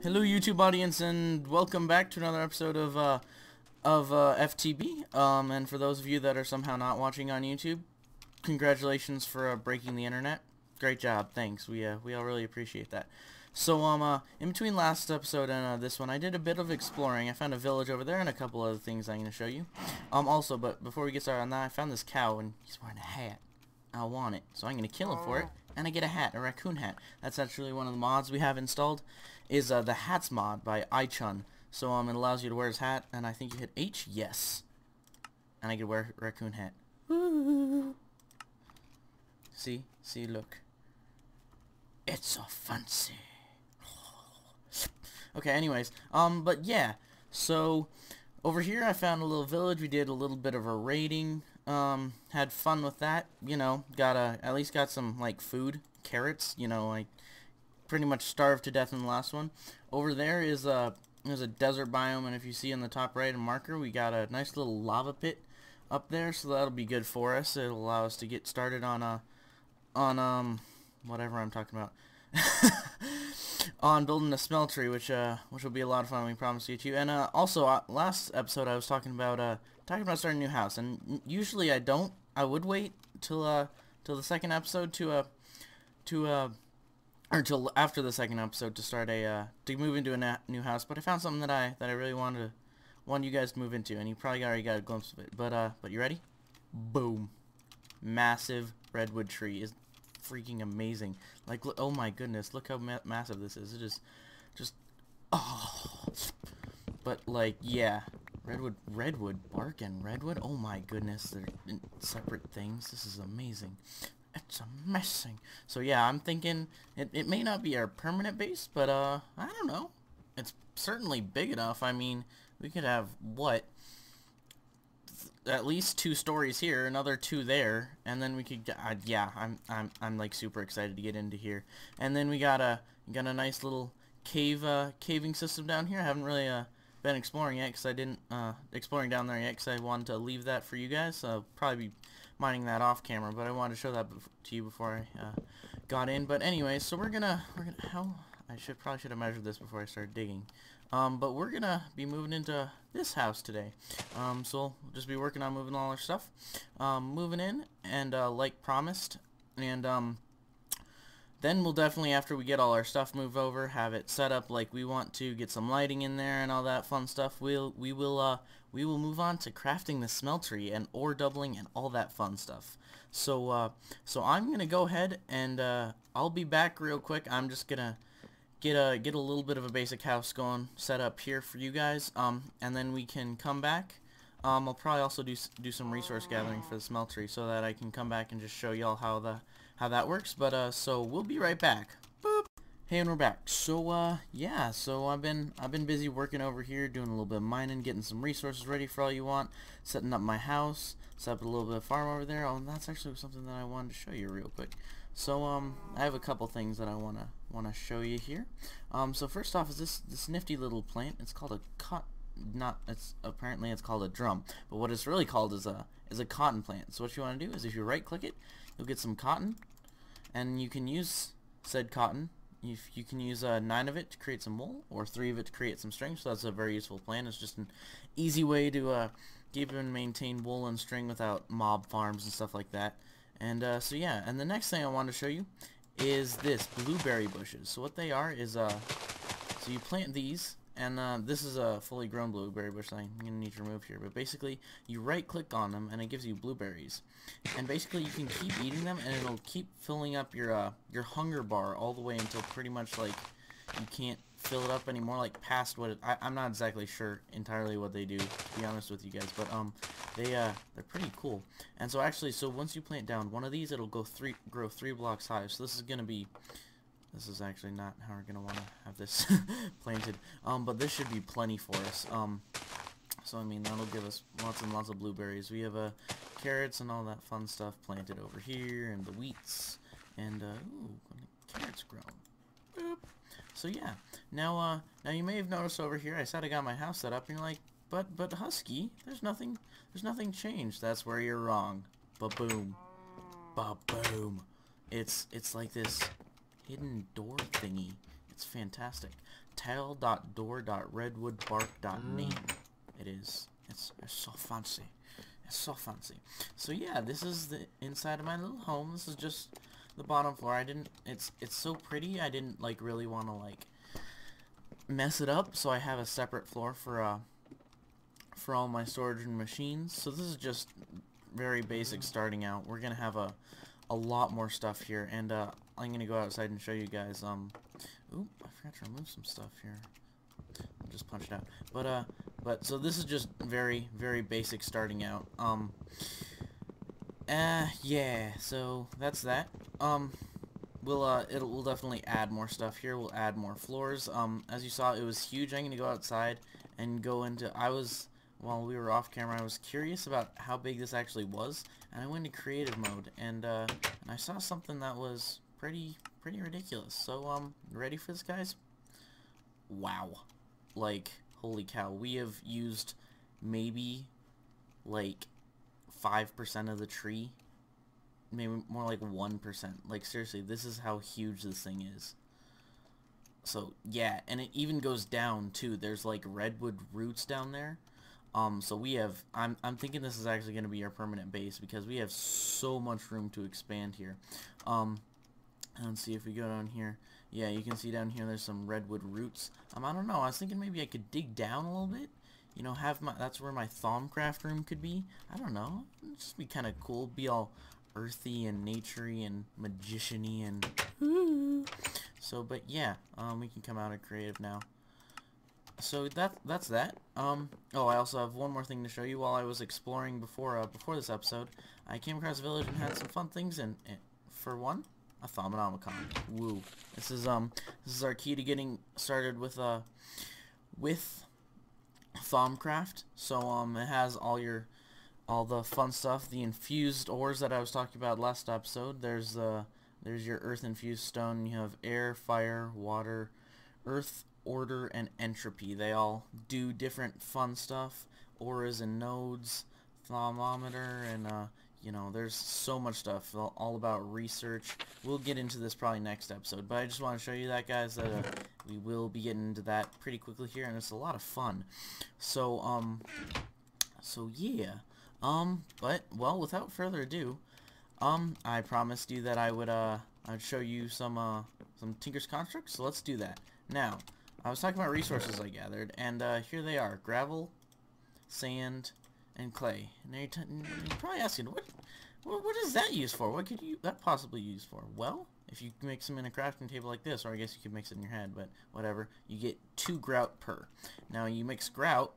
Hello YouTube audience, and welcome back to another episode of FTB. And for those of you that are somehow not watching on YouTube, congratulations for breaking the internet. Great job, thanks. We all really appreciate that. So in between last episode and this one, I did a bit of exploring. I found a village over there and a couple other things I'm going to show you. Also, but before we get started on that, I found this cow and he's wearing a hat. I want it, so I'm going to kill him for it, and I get a hat, a raccoon hat. That's actually one of the mods we have installed, is the hats mod by iChun. So it allows you to wear his hat, and I think you hit H, yes, and I can wear a raccoon hat. Woo! See, look, it's so fancy. Okay, anyways, but yeah, so over here I found a little village. We did a little bit of a raiding. Had fun with that, you know, at least got some, like, food, carrots, you know, like, pretty much starved to death in the last one. Over there is there's a desert biome, and if you see in the top right marker, we got a nice little lava pit up there, so that'll be good for us. It'll allow us to get started on whatever I'm talking about. On building a smeltery, which will be a lot of fun. We promise you too. And also last episode I was talking about starting a new house, and usually I would wait till the second episode or till after the second episode to start to move into a new house. But I found something that I really wanted you guys to move into, and you probably already got a glimpse of it. But you ready? Boom! Massive redwood tree is freaking amazing. Like, look, oh my goodness, look how massive this is. It is just, oh. But like, yeah, redwood bark and redwood, oh my goodness, they're separate things. This is amazing. It's amazing. So yeah, I'm thinking it may not be our permanent base, but I don't know, it's certainly big enough. I mean, we could have what, at least 2 stories here, another 2 there, and then we could yeah, I'm like super excited to get into here. And then we got a nice little caving system down here. I haven't really been exploring yet, because I didn't exploring down there yet, because I wanted to leave that for you guys. So I'll probably be mining that off camera, but I wanted to show that to you before I got in. But anyway, so we're gonna probably should have measured this before I started digging. But we're gonna be moving into this house today. So we'll just be working on moving all our stuff, moving in, and like promised, and then we'll definitely, after we get all our stuff moved over, have it set up like we want to, get some lighting in there and all that fun stuff. We will move on to crafting the smeltery and ore doubling and all that fun stuff. So I'm gonna go ahead and I'll be back real quick. I'm just gonna get a little bit of a basic house going, set up here for you guys, and then we can come back. I'll probably also do some resource gathering for the smeltery, so that I can come back and just show y'all how that works. But so we'll be right back. Boop. Hey, and we're back. So yeah, so I've been busy working over here, doing a little bit of mining, getting some resources ready for all you want, setting up my house, set up a little bit of farm over there. Oh, and that's actually something that I wanted to show you real quick. So I have a couple things that I wanna show you here. So first off is this nifty little plant. It's called a apparently it's called a drum, but what it's really called is a cotton plant. So what you want to do is, if you right click it, you'll get some cotton, and you can use said cotton. You can use 9 of it to create some wool, or 3 of it to create some string. So that's a very useful plant. It's just an easy way to keep and maintain wool and string without mob farms and stuff like that. And so yeah, and the next thing I want to show you is this blueberry bushes. So what they are is so you plant these, and this is a fully grown blueberry bush that I'm gonna need to remove here. But basically, you right click on them and it gives you blueberries, and basically you can keep eating them, and it'll keep filling up your hunger bar all the way until pretty much like you can't fill it up anymore, like past what I'm not exactly sure entirely what they do, to be honest with you guys, but they're pretty cool. And so actually, so once you plant down one of these, it'll grow 3 blocks high. So this is actually not how we're gonna want to have this planted, but this should be plenty for us. So I mean, that'll give us lots and lots of blueberries. We have carrots and all that fun stuff planted over here, and the wheats, and ooh, carrots grown. Boop. So yeah, now you may have noticed over here, I said I got my house set up, and you're like, but Husky, there's nothing changed. That's where you're wrong. Ba-boom, ba-boom. It's like this hidden door thingy. It's fantastic. tile.door.redwoodbark.name. It is. It's so fancy. It's so fancy. So yeah, this is the inside of my little home. This is just the bottom floor. It's so pretty. I didn't like really want to like mess it up, so I have a separate floor for all my storage and machines. So this is just very basic starting out. We're gonna have a lot more stuff here, and I'm gonna go outside and show you guys. Oop, I forgot to remove some stuff here. I'll just punch it out. But so this is just very basic starting out. Yeah. So that's that. We'll definitely add more stuff here. We'll add more floors. As you saw, it was huge. I'm gonna go outside and go into. While we were off camera, I was curious about how big this actually was, and I went into creative mode, and I saw something that was pretty ridiculous. So ready for this, guys? Wow, like holy cow! We have used maybe like 5% of the tree, maybe more like 1%. Like seriously, this is how huge this thing is. So yeah, and it even goes down too. There's like redwood roots down there. So we have, I'm thinking this is actually going to be our permanent base because we have so much room to expand here. Let's see if we go down here. Yeah, you can see down here there's some redwood roots. I don't know, I was thinking maybe I could dig down a little bit. You know, that's where my Thomcraft room could be. I don't know, it'd just be kind of cool, be all earthy and naturey and magician-y and so, but yeah, we can come out of creative now. So that's that. Oh, I also have one more thing to show you. While I was exploring before this episode, I came across a village and had some fun things. And for one, a Thaumonomicon. Woo! This is our key to getting started with Thaumcraft. So it has all the fun stuff. The infused ores that I was talking about last episode. There's your earth infused stone. You have air, fire, water, earth, order, and entropy. They all do different fun stuff. Auras and nodes, thermometer, and you know, there's so much stuff all about research. We'll get into this probably next episode, but I just want to show you that, guys, that we will be getting into that pretty quickly here, and it's a lot of fun. So so yeah, but well, without further ado, I promised you that I'd show you some Tinker's constructs, so let's do that. Now, I was talking about resources I gathered, and here they are: gravel, sand, and clay. Now you're probably asking, what is that used for? What could that possibly use for? Well, if you mix them in a crafting table like this, or I guess you could mix it in your head, but whatever, you get 2 grout per. Now you mix grout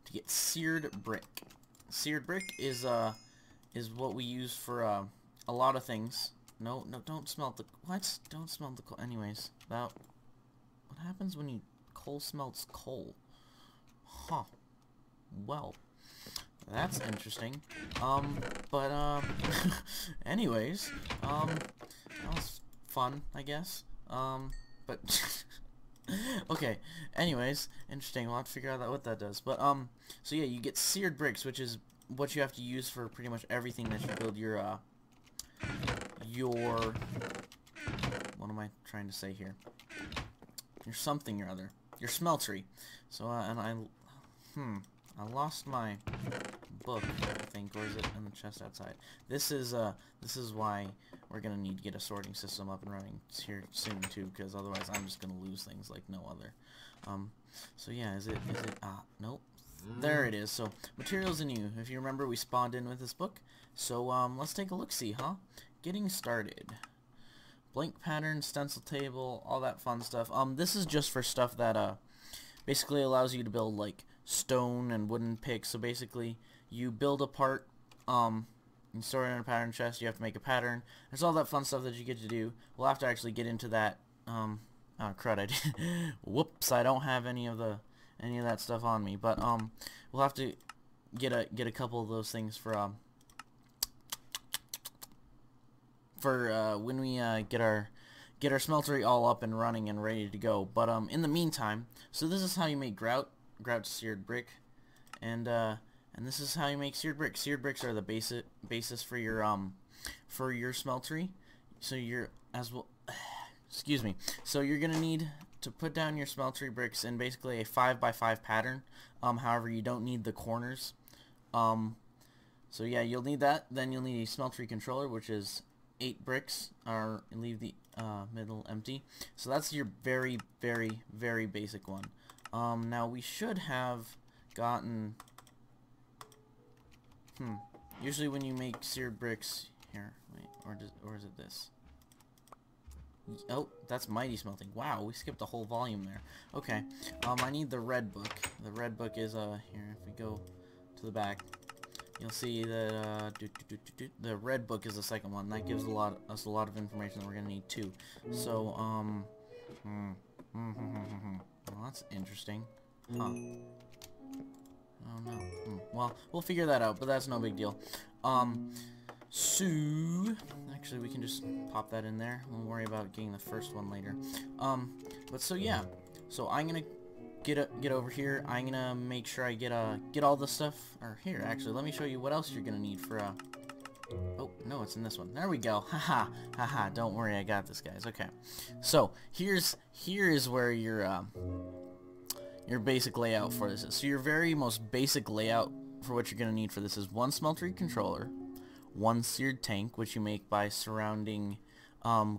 to get seared brick. Seared brick is what we use for a lot of things. No, don't smelt the what? Don't smelt the coal. Anyways, what happens when coal smelts coal? Huh. Well, that's interesting. Anyways, that was fun, I guess. But okay. Anyways, interesting. We'll have to figure out what that does. But so yeah, you get seared bricks, which is what you have to use for pretty much everything that you build your what am I trying to say here? Your something or other. Your smeltery. So and I lost my book, I think, or is it in the chest outside? This is why we're gonna need to get a sorting system up and running here soon too, because otherwise I'm just gonna lose things like no other. So yeah, is it nope. There it is. So materials and you. If you remember, we spawned in with this book. So let's take a look-see, huh? Getting started. Blank pattern, stencil table, all that fun stuff. This is just for stuff that basically allows you to build like stone and wooden picks. So basically, you build a part, and store it in a pattern chest. You have to make a pattern. There's all that fun stuff that you get to do. We'll have to actually get into that. Oh crud! I did. Whoops! I don't have any of that stuff on me. But we'll have to get a couple of those things for when we get our smeltery all up and running and ready to go. But in the meantime, so this is how you make grout seared brick, and this is how you make seared brick. Seared bricks are the basis for your smeltery. So excuse me. So you're gonna need to put down your smeltery bricks in basically a 5x5 pattern. However, you don't need the corners. So yeah, you'll need that. Then you'll need a smeltery controller, which is 8 bricks, or leave the middle empty. So that's your very, very, very basic one. Now we should have gotten... Usually when you make seared bricks... Here, wait, or is it this? Oh, that's mighty smelting. Wow, we skipped a whole volume there. Okay, I need the red book. The red book is, here, if we go to the back, you'll see that, the red book is the second one. That gives us a lot of information that we're gonna need too. So, well, that's interesting. Huh. Oh no. Well, we'll figure that out, but that's no big deal. So, actually we can just pop that in there. We'll worry about getting the first one later. But so yeah. So I'm gonna get over here. I'm gonna make sure I get all the stuff. Or here, actually, let me show you what else you're gonna need for oh no, it's in this one. There we go. Haha, haha. Don't worry, I got this, guys. Okay. So here is where your basic layout for this is. So your very most basic layout for what you're gonna need for this is one smeltery controller, one seared tank, which you make by surrounding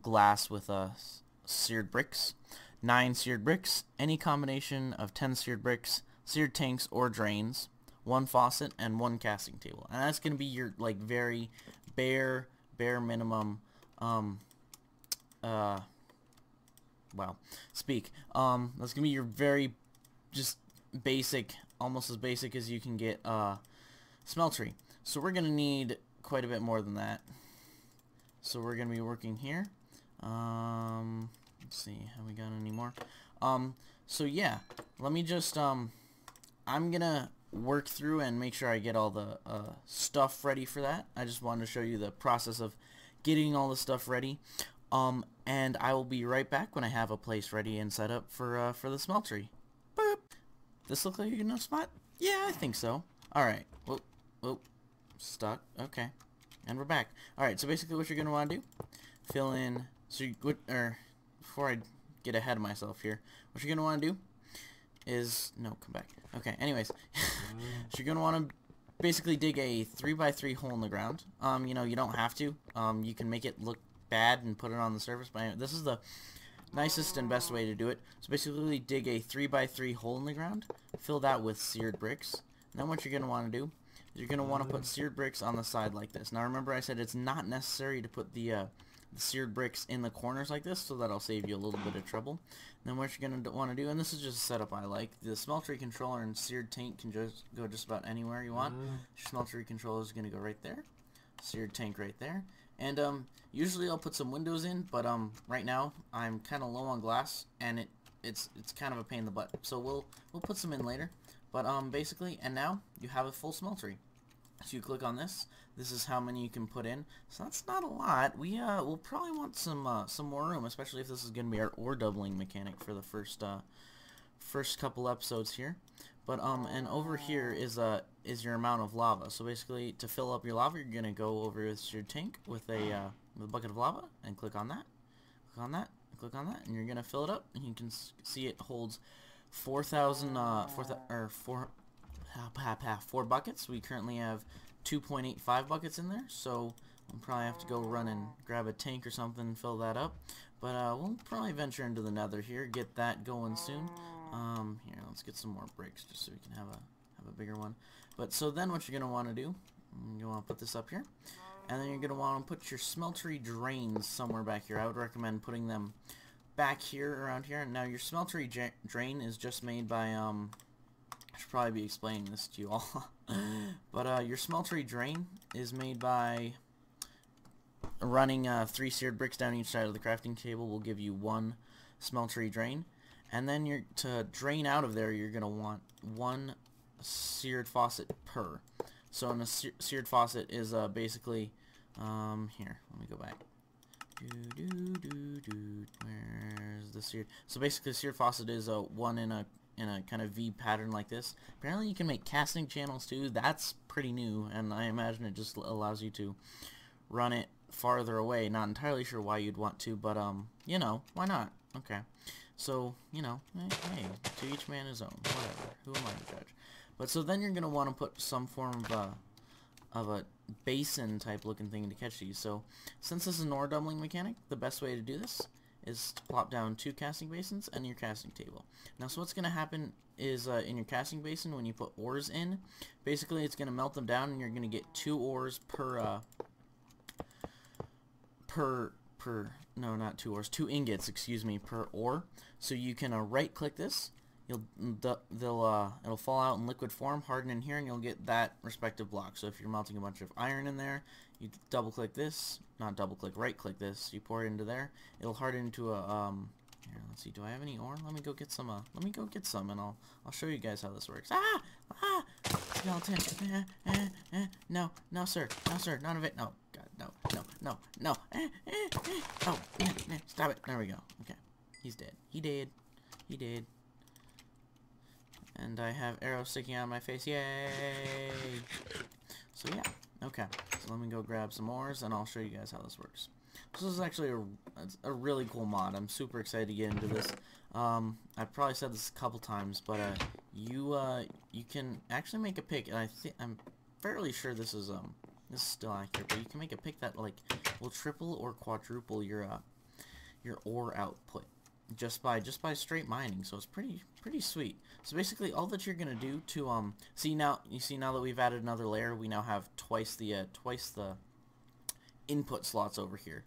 glass with seared bricks, 9 seared bricks, any combination of 10 seared bricks, seared tanks or drains, 1 faucet, and 1 casting table. And that's going to be your like very bare minimum well, speak. That's going to be your very just basic, almost as basic as you can get smeltery. So we're going to need quite a bit more than that. So we're going to be working here. Let's see, have we got any more? So yeah, let me just, I'm going to work through and make sure I get all the stuff ready for that. I just wanted to show you the process of getting all the stuff ready. And I will be right back when I have a place ready and set up for the smeltery. Boop. This look like a good spot? Yeah, I think so. Alright. Whoa. Stuck. Okay. And we're back. Alright, so basically what you're going to want to do, fill in, so you would, before I get ahead of myself here, what you're going to want to do is, no, come back. Okay, anyways, so you're going to want to basically dig a 3x3 hole in the ground. You know, you don't have to. You can make it look bad and put it on the surface, but anyway, this is the nicest and best way to do it. So basically dig a 3x3 hole in the ground, fill that with seared bricks. And then what you're going to want to do, you're going to want to put seared bricks on the side like this. Now remember I said it's not necessary to put the seared bricks in the corners like this, so that'll save you a little bit of trouble. And then what you're going to want to do, and this is just a setup I like, the smeltery controller and seared tank can just go just about anywhere you want. Your smeltery controller is going to go right there, seared tank right there. And usually I'll put some windows in, but right now I'm kind of low on glass, and it's kind of a pain in the butt. So we'll put some in later. But basically, and now you have a full smeltery. So you click on this. This is how many you can put in. So that's not a lot. We'll probably want some more room, especially if this is going to be our ore doubling mechanic for the first couple episodes here. But and over here is your amount of lava. So basically, to fill up your lava, you're gonna go over with your tank with a bucket of lava and click on that, click on that, and you're gonna fill it up. And you can see it holds 4 buckets. We currently have 2.85 buckets in there, so we'll probably have to go run and grab a tank or something and fill that up. But we'll probably venture into the nether here, get that going soon. Here, let's get some more bricks just so we can have a bigger one. But so then what you're gonna want to do, you want to put this up here, and then you're gonna want to put your smeltery drains somewhere back here. I would recommend putting them back here, around here. Now your smeltery drain is just made by I should probably be explaining this to you all. But your smeltery drain is made by running 3 seared bricks down each side of the crafting table. Will give you 1 smeltery drain, and then to drain out of there, you're gonna want 1 seared faucet per. So in a seared faucet is basically here. Let me go back. Where's the seared? So basically, seared faucet is one in a kind of V pattern like this. Apparently, you can make casting channels too. That's pretty new, and I imagine it just allows you to run it farther away. Not entirely sure why you'd want to, but you know, why not? Okay. So, you know, hey, to each man his own, whatever. Who am I to judge? But so then you're going to want to put some form of a basin type looking thing to catch these. So since this is an ore doubling mechanic, the best way to do this is to plop down 2 casting basins and your casting table. Now, so what's going to happen is in your casting basin, when you put ores in, basically it's going to melt them down, and you're going to get 2 ores no, not 2 ores, 2 ingots, excuse me, per ore. So you can right click this, it'll fall out in liquid form, harden in here, and you'll get that respective block. So if you're melting a bunch of iron in there, you double click this, not double click, right click this, you pour it into there, it'll harden into a here, let's see, do I have any ore? Let me go get some and I'll show you guys how this works. Skeleton. No, sir, none of it. No, God, no. Oh, stop it. There we go. Okay, he's dead. He did. And I have arrows sticking out of my face. Yay! So yeah, okay. So let me go grab some ores, and I'll show you guys how this works. So this is actually a really cool mod. I'm super excited to get into this. I've probably said this a couple times, but you can actually make a pick, and I'm fairly sure this is still accurate, but you can make a pick that like will triple or quadruple your ore output just by straight mining. So it's pretty sweet. So basically all that you're gonna do to see now that we've added another layer, we now have twice the input slots over here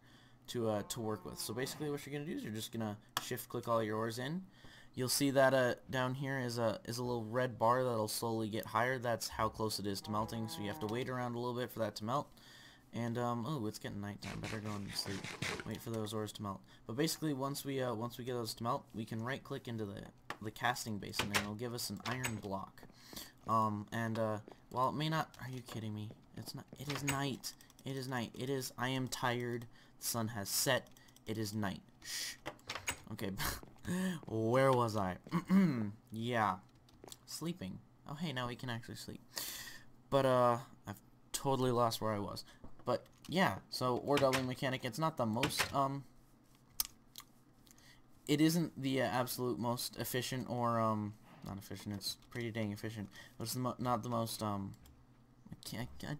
to work with. So basically what you're gonna do is you're just gonna shift click all your ores in. You'll see that down here is a little red bar that'll slowly get higher. That's how close it is to melting, so you have to wait around a little bit for that to melt. And oh, it's getting nighttime. Better go and sleep. Wait for those ores to melt. But basically, once we get those to melt, we can right click into the casting basin, and it'll give us an iron block. While it may not, are you kidding me? It's not. It is night. It is night. It is. I am tired. The sun has set. It is night. Shh. Okay. Where was I? Yeah, sleeping. Oh, hey, now we can actually sleep. But I've totally lost where I was. But yeah, so ore doubling mechanic. It's not the most it isn't the absolute most efficient, or not efficient. It's pretty dang efficient. But it's not the most I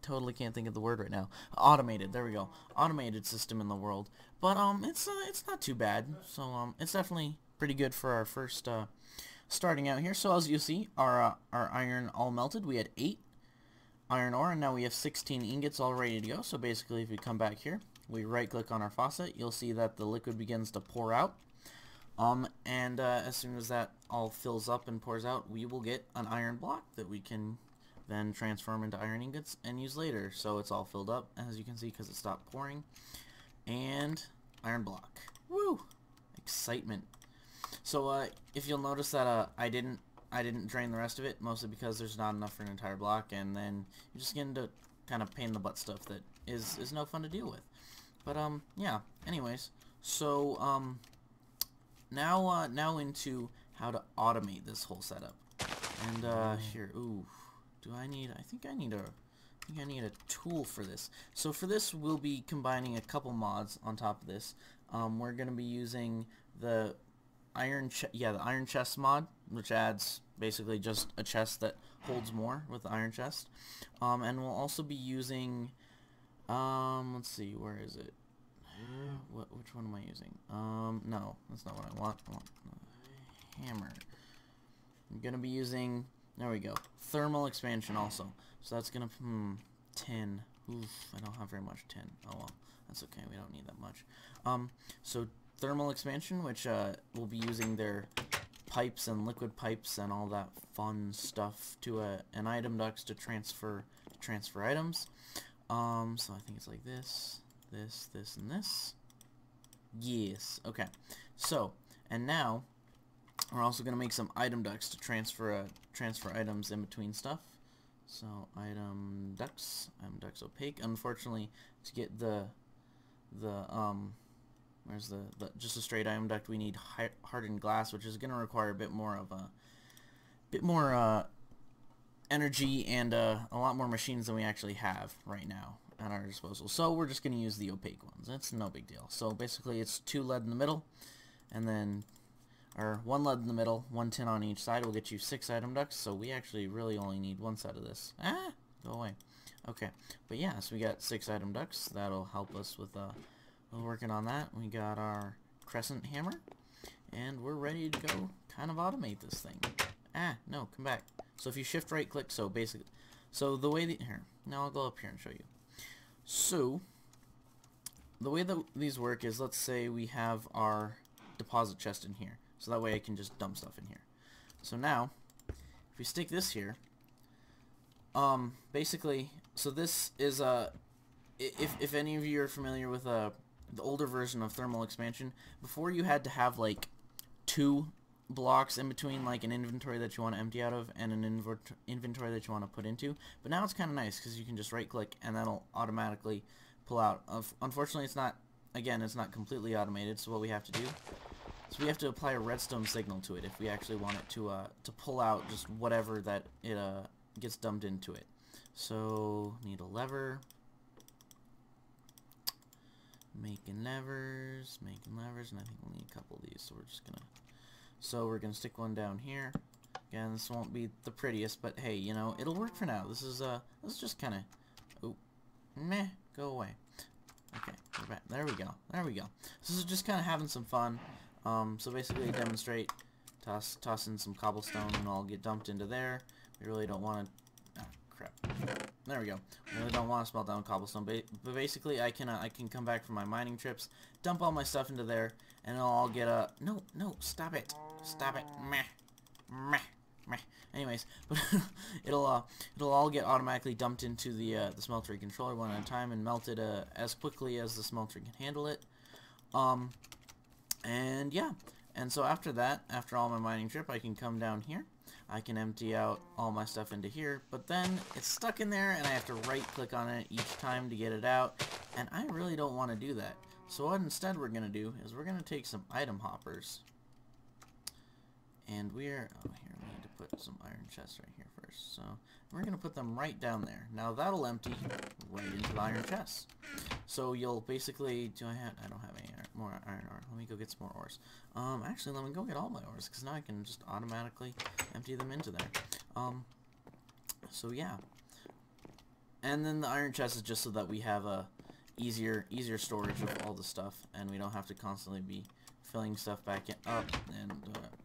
totally can't think of the word right now. Automated. There we go. Automated system in the world. But it's not too bad. So it's definitely pretty good for our first starting out here. So as you see, our iron all melted. We had 8 iron ore, and now we have 16 ingots all ready to go. So basically, if we come back here, we right click on our faucet, you'll see that the liquid begins to pour out. As soon as that all fills up and pours out, we will get an iron block that we can then transform into iron ingots and use later. So it's all filled up, as you can see, because it stopped pouring. And iron block. Woo! Excitement. So if you'll notice that I didn't drain the rest of it, mostly because there's not enough for an entire block, and then you just get into kind of pain in the butt stuff that is no fun to deal with. But yeah. Anyways, so now into how to automate this whole setup. And here, ooh, I think I need a tool for this. So for this, we'll be combining a couple mods on top of this. We're gonna be using the iron chest mod, which adds basically just a chest that holds more with the iron chest. And we'll also be using let's see, where is it? Which one am I using? No, that's not what I want. I want a hammer. I'm gonna be using, there we go, thermal expansion also. So that's gonna 10. Oof, I don't have very much. 10. Oh well, that's okay. We don't need that much. So thermal expansion, which we'll be using their pipes and liquid pipes and all that fun stuff to an item ducts to transfer items. So I think it's like this, and this. Yes. Okay. So, and now we're also gonna make some item ducts to transfer items in between stuff. So item ducts opaque. Unfortunately, to get the where's the just a straight item duct, we need hardened glass, which is gonna require a bit more energy and a lot more machines than we actually have right now at our disposal. So we're just gonna use the opaque ones. It's no big deal. So basically, it's 2 lead in the middle, and then or 1 lead in the middle, 1 tin on each side will get you 6 item ducks, so we actually really only need 1 side of this. Ah! Go away. Okay, but yeah, so we got 6 item ducts. That'll help us with working on that. We got our crescent hammer, and we're ready to go kind of automate this thing. Ah, no, come back. So if you shift right click, so basically, so the way here, now I'll go up here and show you. So the way that these work is, let's say we have our deposit chest in here, so that way I can just dump stuff in here. So now if we stick this here, basically, so this is if any of you are familiar with the older version of thermal expansion, before you had to have like 2 blocks in between, like an inventory that you want to empty out of and an inventory that you want to put into. But now it's kind of nice because you can just right click and that'll automatically pull out. Unfortunately, it's not completely automated, so what we have to do is we have to apply a redstone signal to it if we actually want it to pull out just whatever that it gets dumped into it. So need a lever, making levers, and I think we'll need a couple of these, so we're gonna stick one down here. Again, this won't be the prettiest, but hey, you know, it'll work for now. This is just kind of, oh, meh, go away. Okay, we're back. There we go. This is just kind of having some fun. So basically demonstrate, toss in some cobblestone and all get dumped into there. We really don't want to, ah, crap. There we go. We really don't want to smelt down cobblestone, but basically I can come back from my mining trips, dump all my stuff into there, and it'll all get no, stop it, meh. Anyways, but it'll all get automatically dumped into the smeltery controller one at a time and melted as quickly as the smeltery can handle it. And yeah, and so after that, after all my mining trip, I can come down here. I can empty out all my stuff into here, but then it's stuck in there and I have to right click on it each time to get it out, and I really don't want to do that. So what instead we're going to do is we're going to take some item hoppers, and here we need to put some iron chests right here first. So we're going to put them right down there. Now that'll empty right into the iron chests. So you'll basically, I don't have any more iron ore. Let me go get some more ores. Actually, let me go get all my ores, because now I can just automatically empty them into there. So yeah. And then the iron chest is just so that we have a easier storage of all the stuff, and we don't have to constantly be filling stuff up and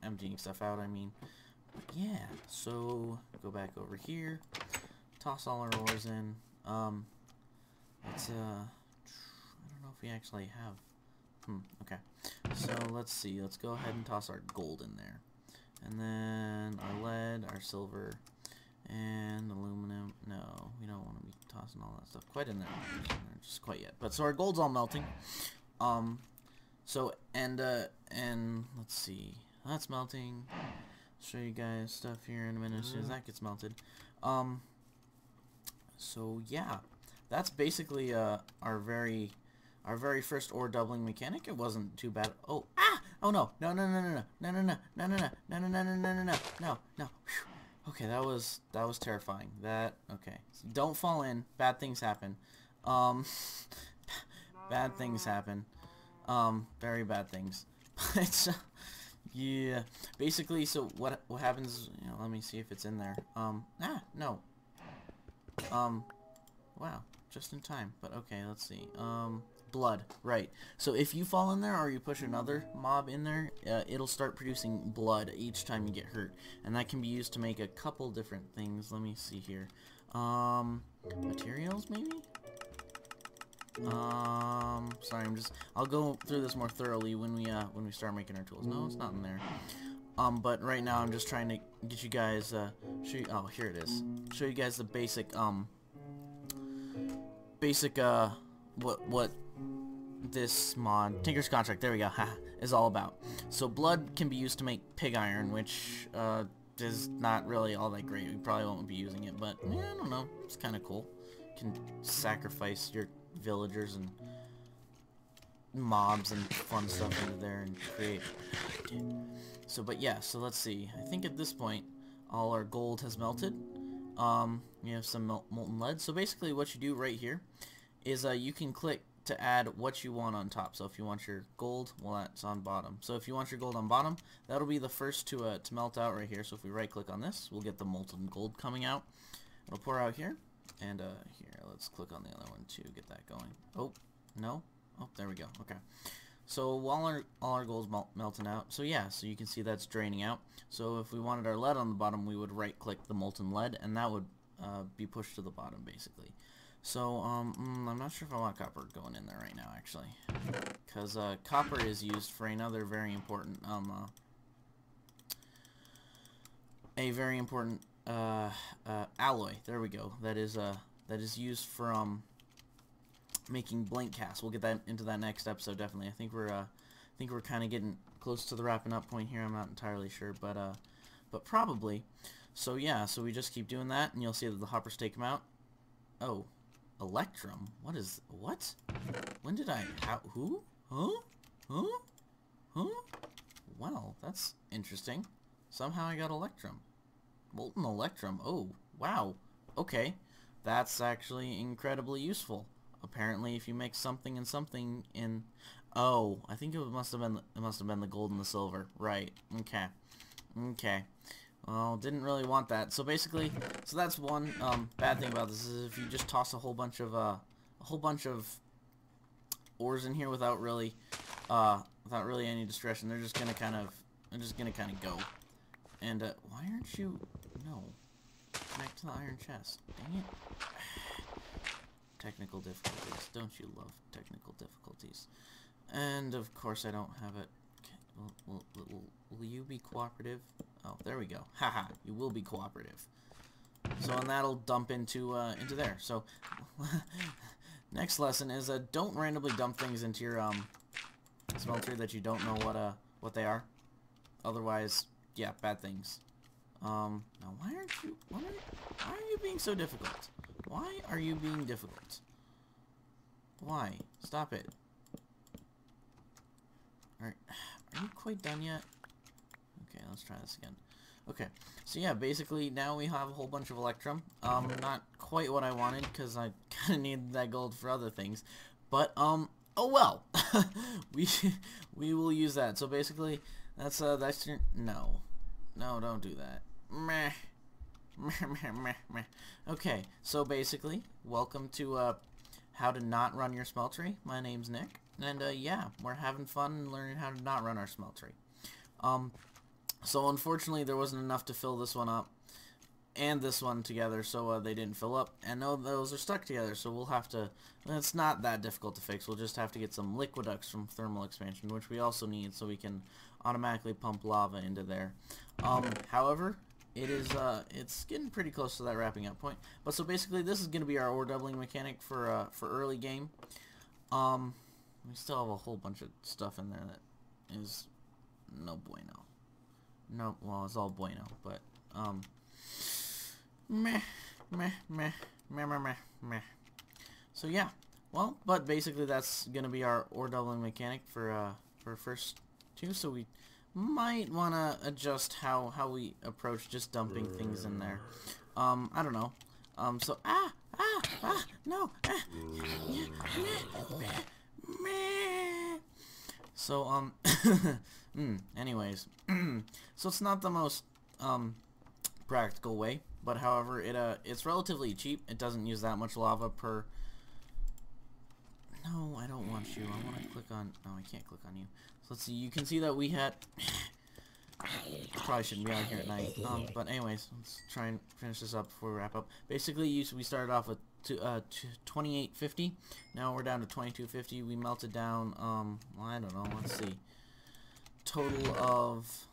emptying stuff out, I mean. But yeah, so go back over here, toss all our ores in. Let's I don't know if we actually have, okay. So let's see, let's go ahead and toss our gold in there. And then our lead, our silver, and aluminum. No, we don't want to be tossing all that stuff quite in there. Just quite yet. But so our gold's all melting. So and let's see, that's melting. Show you guys stuff here in a minute as soon as that gets melted. So yeah, that's basically our very first ore doubling mechanic. It wasn't too bad. Oh, oh no. Okay, that was terrifying. Okay. So don't fall in. Bad things happen. Bad things happen. Very bad things. But yeah. Basically, so what happens, you know, let me see if it's in there. No. Wow, just in time. But okay, let's see. Blood, right. So if you fall in there or you push another mob in there, it'll start producing blood each time you get hurt, and that can be used to make a couple different things. Let me see here. Materials maybe? Sorry, I'll go through this more thoroughly when we start making our tools. No, it's not in there. But right now I'm just trying to get you guys show you, oh, here it is. Show you guys the basic what this mod, Tinker's Contract, there we go, is all about. So blood can be used to make pig iron, which is not really all that great. We probably won't be using it, but yeah, I don't know, it's kind of cool. You can sacrifice your villagers and mobs and fun stuff into there and create. So, but yeah, so let's see. I think at this point, all our gold has melted. We have some molten lead. So basically what you do right here is you can click to add what you want on top. So if you want your gold, well, that's on bottom. So if you want your gold on bottom, that'll be the first to melt out right here. So if we right click on this, we'll get the molten gold coming out. It'll pour out here, and here, let's click on the other one to get that going. Oh, no? Oh, there we go. Okay. So while all our gold's melting out, so yeah, so you can see that's draining out. So if we wanted our lead on the bottom, we would right click the molten lead, and that would be pushed to the bottom basically. So I'm not sure if I want copper going in there right now actually, because copper is used for another very important alloy. There we go. That is used for making blank casts. We'll get that into that next episode definitely. I think we're kind of getting close to the wrapping up point here. I'm not entirely sure, but probably. So yeah, so we just keep doing that, and you'll see that the hoppers take them out. Oh, electrum. What? When did I? How? Who? Huh? Huh? Huh? Well, that's interesting. Somehow I got electrum. Molten electrum. Oh, wow. Okay, that's actually incredibly useful. Apparently, if you mix something and something in, oh, I think it must have been the gold and the silver. Right. Okay. Okay. Well, didn't really want that. So basically, so that's one bad thing about this is if you just toss a whole bunch of ores in here without really any discretion, they're just gonna kind of go. And why aren't you? No. Connect to the iron chest. Dang it. Technical difficulties. Don't you love technical difficulties? And of course I don't have it. Okay. Will you be cooperative? Oh, there we go. Haha, you will be cooperative. So, and that'll dump into there. So, next lesson is don't randomly dump things into your smeltery that you don't know what they are. Otherwise, yeah, bad things. Now why are you being so difficult? Why are you being difficult? Why? Stop it. Are you quite done yet? Okay, let's try this again. Okay, so yeah, basically now we have a whole bunch of electrum. Not quite what I wanted because I kind of needed that gold for other things, but oh well, we will use that. So basically, that's your no, don't do that. Meh. Okay, so basically, welcome to how to not run your smeltery. My name's Nick, and yeah, we're having fun learning how to not run our smeltery. So unfortunately there wasn't enough to fill this one up and this one together, so they didn't fill up, and no, those are stuck together, so we'll have to, it's not that difficult to fix. We'll just have to get some liquiducts from thermal expansion, which we also need so we can automatically pump lava into there. However, it's getting pretty close to that wrapping up point. But so basically this is going to be our ore doubling mechanic for early game. We still have a whole bunch of stuff in there that is no bueno. No, well, it's all bueno, but meh. So yeah, well, but basically that's gonna be our ore doubling mechanic for first two. So we might want to adjust how we approach just dumping things in there. I don't know. So no. So anyways, so it's not the most practical way, but however it's relatively cheap. It doesn't use that much lava per. No, I don't want you. I want to click on. No, I can't click on you. So let's see. You can see that we had. Probably shouldn't be out here at night. But anyways, let's try and finish this up before we wrap up. Basically, we started off with 2850. Now we're down to 2250. We melted down. Well, I don't know. Let's see. Total of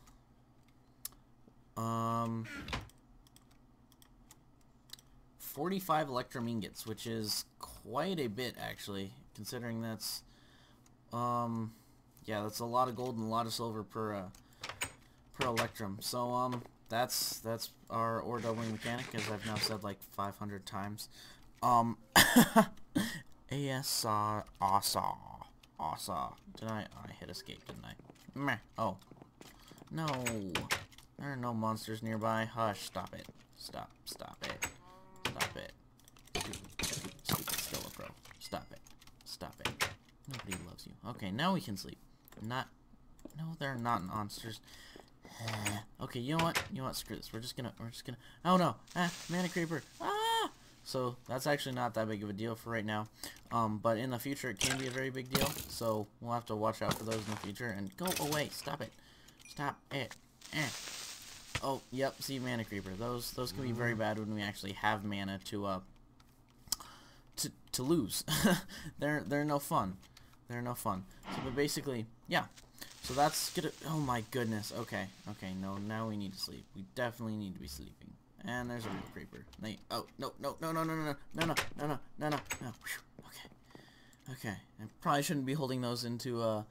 45 electrum ingots, which is quite a bit actually, considering that's yeah, that's a lot of gold and a lot of silver per electrum. So that's our ore doubling mechanic, as I've now said like 500 times. ASR Asa. Did I hit escape, didn't I? Meh. Oh. No. There are no monsters nearby. Hush, stop it. Stop it. Stop it. Stupid Skilla Pro. Stop it. Stop it. Nobody loves you. Okay, now we can sleep. No, they're not monsters. Okay, you know what? Screw this. We're just gonna. Oh no! Mana creeper! Ah! So that's actually not that big of a deal for right now. But in the future, it can be a very big deal. So we'll have to watch out for those in the future. And go away! Stop it! Stop it! Oh, yep. See, mana creeper. Those can be very bad when we actually have mana to lose. They're no fun. They're no fun. So, but basically, yeah. So that's gonna. Oh my goodness. Okay. No, now we need to sleep. We definitely need to be sleeping. And there's a real creeper. Oh no. Okay. I probably shouldn't be holding those into a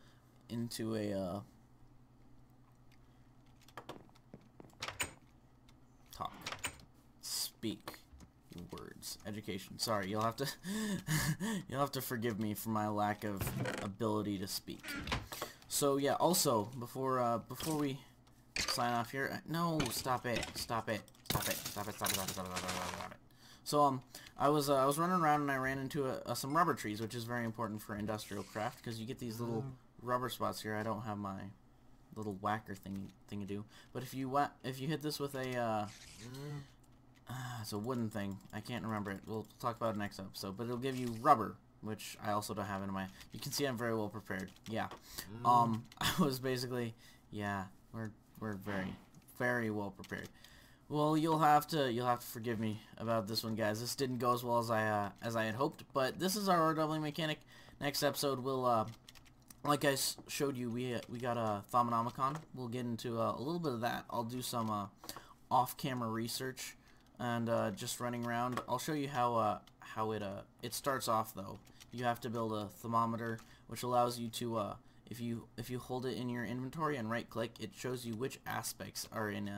talk. Speak words. Education. Sorry, you'll have to forgive me for my lack of ability to speak. So yeah, also before we sign off here, no, stop it. So I was running around and I ran into some rubber trees, which is very important for industrial craft because you get these little rubber spots here. I don't have my little whacker thing to do, but if you hit this with a it's a wooden thing. I can't remember it. We'll talk about it next episode, but it'll give you rubber, which I also don't have in my. You can see I'm very well prepared. Yeah. I was basically, yeah. We're very well prepared. Well, you'll have to forgive me about this one, guys. This didn't go as well as I had hoped, but this is our RW mechanic. Next episode, we'll like I showed you, we got a Thaumonomicon. We'll get into a little bit of that. I'll do some off-camera research and just running around. I'll show you how it starts off though. You have to build a thermometer, which allows you to if you hold it in your inventory and right click, it shows you which aspects are in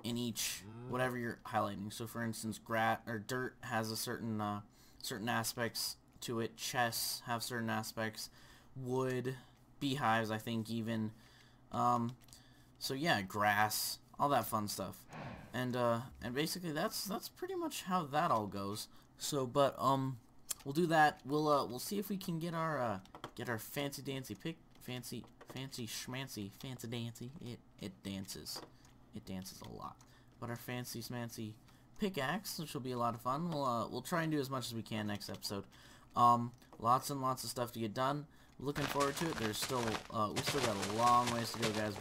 each whatever you're highlighting. So for instance, dirt has a certain aspects to it. Chests have certain aspects. Wood, beehives, I think even. So yeah, grass, all that fun stuff. And basically that's pretty much how that all goes. So but we'll do that. We'll see if we can get our fancy dancy fancy schmancy fancy dancy. It dances a lot. But our fancy schmancy pickaxe, which will be a lot of fun. We'll try and do as much as we can next episode. Lots and lots of stuff to get done. Looking forward to it. There's still we still got a long ways to go, guys,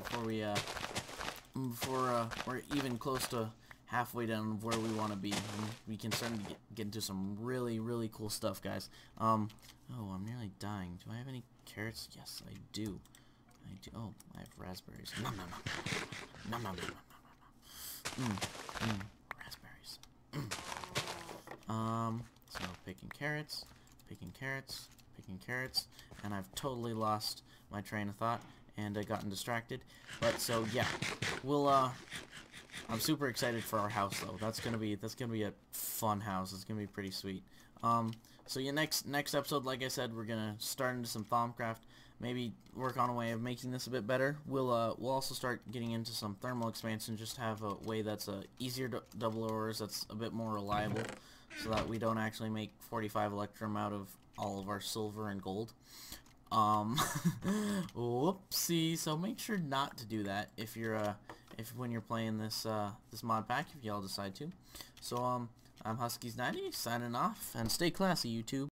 before we're even close to halfway down where we want to be. And we can start to get into some really cool stuff, guys. Oh, I'm nearly dying. Do I have any carrots? Yes, I do. Oh, I have raspberries. Nom. Raspberries. So picking carrots, and I've totally lost my train of thought and gotten distracted. But so yeah, I'm super excited for our house though. That's gonna be a fun house. It's gonna be pretty sweet. So yeah, next episode, like I said, we're gonna start into some Thaumcraft. Maybe work on a way of making this a bit better. We'll also start getting into some thermal expansion. Just have a way that's easier to double ores, that's a bit more reliable, so that we don't actually make 45 electrum out of all of our silver and gold. Whoopsie. So make sure not to do that if you're when you're playing this this mod pack, if y'all decide to. So I'm Huskies90 signing off, and stay classy, YouTube.